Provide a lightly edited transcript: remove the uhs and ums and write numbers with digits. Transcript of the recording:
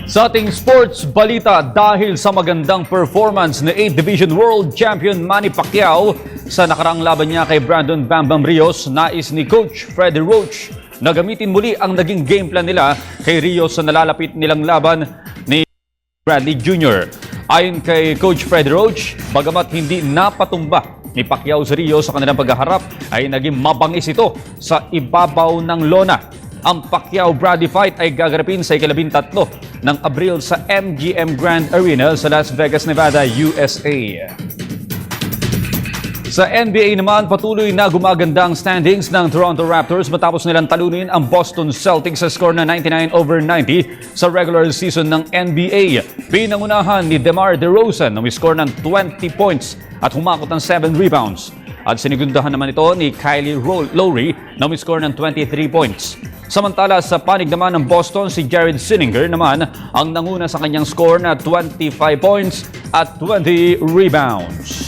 Sa ating sports balita, dahil sa magandang performance ni 8th Division World Champion Manny Pacquiao sa nakaraang laban niya kay Brandon Bam Bam Rios, nais ni Coach Freddie Roach na gamitin muli ang naging game plan nila kay Rios sa nalalapit nilang laban ni Bradley Jr. Ayon kay Coach Freddie Roach, bagamat hindi napatumba ni Pacquiao si Rios sa kanilang paghaharap, ay naging mabangis ito sa ibabaw ng lona. Ang Pacquiao-Bradley fight ay gaganapin sa ika-13 ng Abril sa MGM Grand Arena sa Las Vegas, Nevada, USA. Sa NBA naman, patuloy na gumaganda ang standings ng Toronto Raptors matapos nilang talunin ang Boston Celtics sa score na 99-90 sa regular season ng NBA. Pinangunahan ni DeMar DeRozan na may score ng 20 points at humakot ng 7 rebounds. At sinigundahan naman ito ni Kyle Lowry na may score ng 23 points. Samantala sa panig naman ng Boston, si Jared Sinninger naman ang nanguna sa kanyang score na 25 points at 20 rebounds.